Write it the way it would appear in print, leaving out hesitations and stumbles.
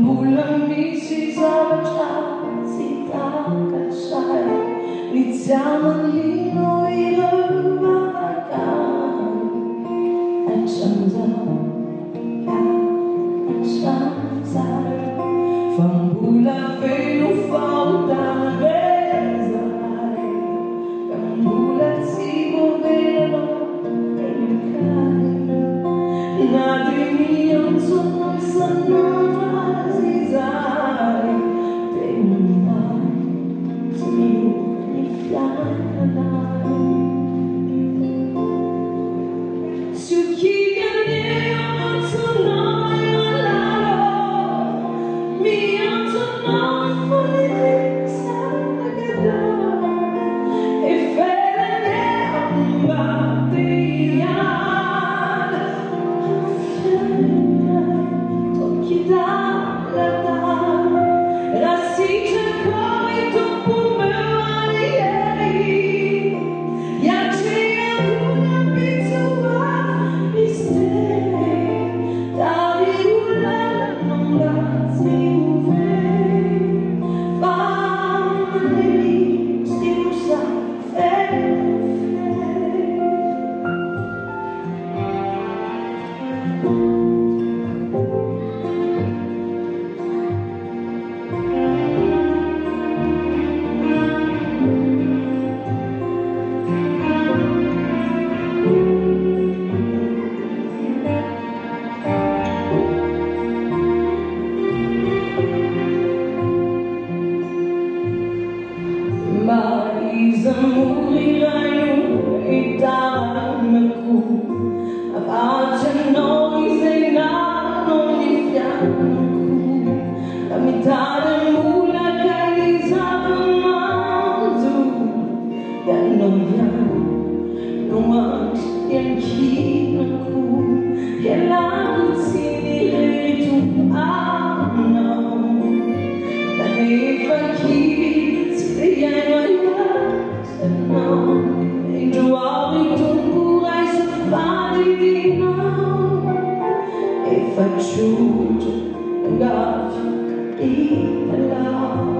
Bulan misi završaci taka šaj, lica lino i rövarkan. En chanzar, en chanzar, van bula feno falta rezare, kan bula sigo velo e lucare, nadrimion sono sanata. Isa muriranno e danno avaccia noi se non gli fianco la metà del mula che li sapano che non mangi anch'io che la consigli tu no la neve chi spiega e giovani tu puoi fare di no e faccio un gaffo di là.